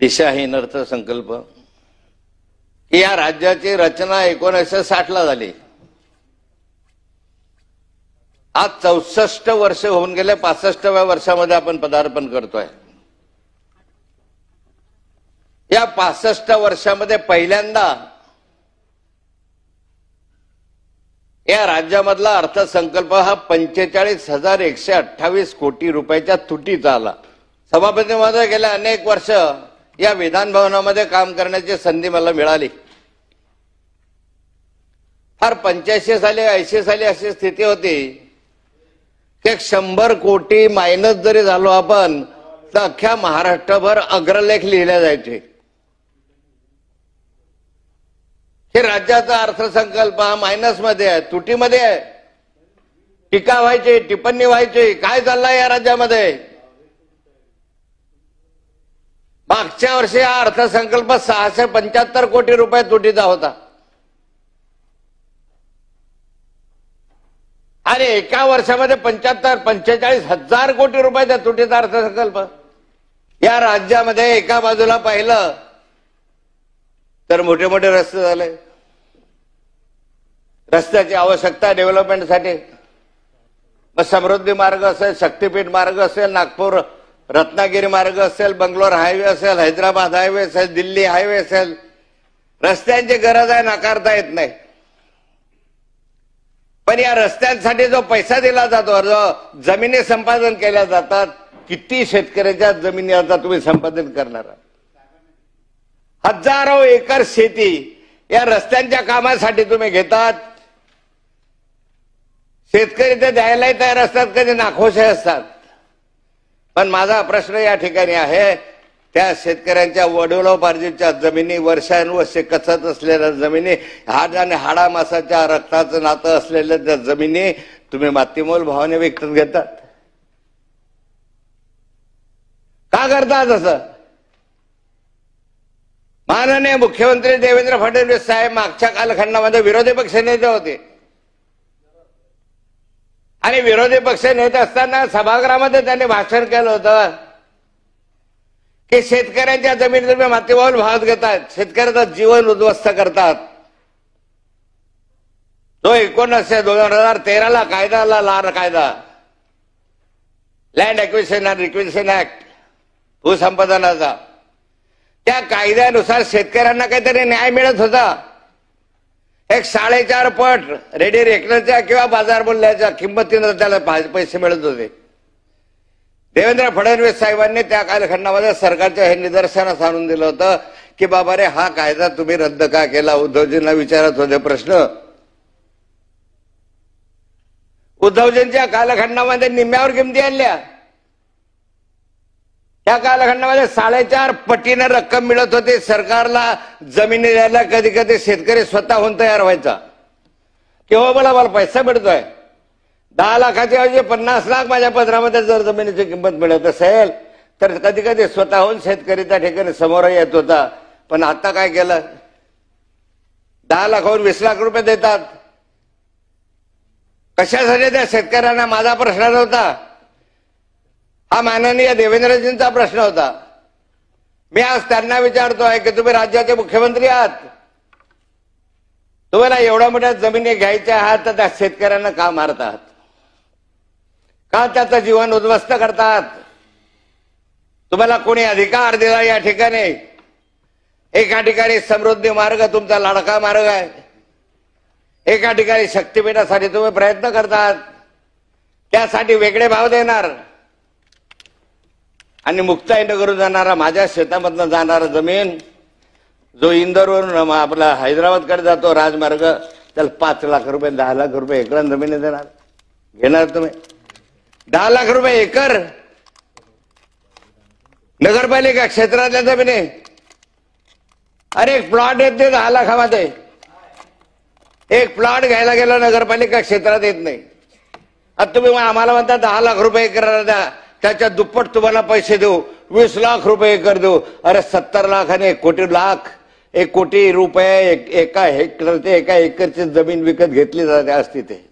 दिशाहीन अर्थसंकल्प। या राज्याची रचना 1960 ला झाली। आज 64 वर्ष होऊन गेले। 65व्या वर्षामध्ये आपण पदार्पण करतोय। या 65 वर्षामध्ये पहिल्यांदा या राज्यामधला अर्थसंकल्प हा 45,128 कोटी रुपयाच्या तुटीचा आला। सभापती महोदय, गेल्या अनेक वर्ष या विधान भवनामध्ये काम करण्याची संधी मला मिळाली। फार 85 साली 80 साली अशी स्थिती होती की 100 कोटी मायनस जरी झालो आपण तर अख्ख्या महाराष्ट्रभर अग्रलेख लिहिले जायचे की राज्याचा अर्थसंकल्प हा मायनस मध्ये आहे, तुटीमध्ये आहे। टीका व्हायची, टिप्पणी व्हायची, काय चाललंय या राज्यामध्ये। मागच्या वर्षी हा अर्थसंकल्प 675 कोटी रुपये तुटीचा होता आणि एका वर्षामध्ये 45,000 कोटी रुपयाचा तुटीचा अर्थसंकल्प। या राज्यामध्ये एका बाजूला पाहिलं तर मोठे मोठे रस्ते झाले, रस्त्याची आवश्यकता डेव्हलपमेंटसाठी। मग समृद्धी मार्ग असेल, शक्तीपीठ मार्ग असेल, नागपूर रत्नागिरी मार्ग असेल, बंगलोर हायवे असेल, हैदराबाद हायवे असेल, दिल्ली हायवे असेल, रस्त्यांची गरज आहे, नाकारता येत नाही। पण या रस्त्यांसाठी जो पैसा दिला जातो, जो जमिनी संपादन केल्या जातात, किती शेतकऱ्यांच्या जमिनी आता तुम्ही संपादन करणार आहात। हजारो एकर शेती या रस्त्यांच्या कामासाठी तुम्ही घेतात। शेतकरी ते द्यायलाही तयार असतात, कधी नाखुशही असतात। पण माझा प्रश्न या ठिकाणी आहे, त्या शेतकऱ्यांच्या वडिलोपार्जितच्या जमिनी, वर्षानुवर्ष कचत असलेल्या जमिनी, हाड आणि हाडामासाच्या रक्ताचं नातं असलेल्या त्या जमिनी तुम्ही मातीमोल भावाने विकत घेतात। का करतात असं? माननीय मुख्यमंत्री देवेंद्र फडणवीस साहेब मागच्या कालखंडामध्ये विरोधी पक्ष नेते होते आणि विरोधी पक्ष नेते असताना सभागृहामध्ये त्यांनी भाषण केलं होतं की शेतकऱ्यांच्या जमिनी तुम्ही मातीमोल भावात घेतात, शेतकऱ्याचं जीवन उद्ध्वस्त करतात। जो 2013ला कायदा आला, लाल कायदा, land acquisition and requisition act, भूसंपादनाचा, त्या कायद्यानुसार शेतकऱ्यांना काहीतरी न्याय मिळत होता। एक 4.5 पट रेडी रेकनरच्या किंवा बाजार मूल्याच्या किंमतीनं त्याला पैसे मिळत होते। देवेंद्र फडणवीस साहेबांनी त्या कालखंडामध्ये सरकारच्या हे निदर्शनास आणून दिलं होतं की बाबा रे, हा कायदा तुम्ही रद्द का केला? उद्धवजींना विचारत होते प्रश्न। उद्धवजींच्या कालखंडामध्ये निम्म्यावर किमती आणल्या। त्या कालखंडामध्ये 4.5 पटीनं रक्कम मिळत होती सरकारला जमिनी द्यायला। कधी कधी शेतकरी स्वतःहून तयार व्हायचा की हो मला पैसा मिळतोय, 10 लाखाच्या ऐवजी 50 लाख माझ्या पदरामध्ये जर जमिनीची किंमत मिळत असेल तर कधी कधी स्वतःहून शेतकरी त्या ठिकाणी समोर येत होता। पण आता काय केलं? 10 लाखावर 20 लाख रुपये देतात। कशासाठी त्या शेतकऱ्यांना? माझा प्रश्न नव्हता, हा माननीय देवेंद्रजींचा प्रश्न होता। मी आज त्यांना विचारतोय की तुम्ही राज्याचे मुख्यमंत्री आहात, तुम्हाला एवढ्या मोठ्या जमिनी घ्यायच्या आहात तर त्या शेतकऱ्यांना का मारतात? का त्याचं जीवन उद्ध्वस्त करतात? तुम्हाला कोणी अधिकार दिला या ठिकाणी? एका ठिकाणी समृद्धी मार्ग तुमचा लाडका मार्ग आहे, एका ठिकाणी शक्तीपीठासाठी तुम्ही प्रयत्न करतात, त्यासाठी वेगळे भाव देणार आणि मुक्ताईनगरून जाणारा, माझ्या शेतामधनं जाणारा जमीन जो इंदोरवरून आपला हैदराबादकडे जातो राजमार्ग, त्याला 5 लाख रुपये 10 लाख रुपये एकरात जमिनी देणार? घेणार तुम्ही? 10 लाख रुपये एकर नगरपालिका क्षेत्रातल्या जमिनी। अरे एक प्लॉट येत नाही 10 लाखामध्ये, एक प्लॉट घ्यायला गेलो नगरपालिका क्षेत्रात येत नाही। आता तुम्ही आम्हाला म्हणता 10 लाख रुपये एकर द्या, त्याच्या दुप्पट तुम्हाला पैसे देऊ, 20 लाख रुपये एकर देऊ। अरे 70 लाख आणि 1 कोटी रुपये एका हेक्टरचे, एका एकरची जमीन विकत घेतली जाते आज तिथे।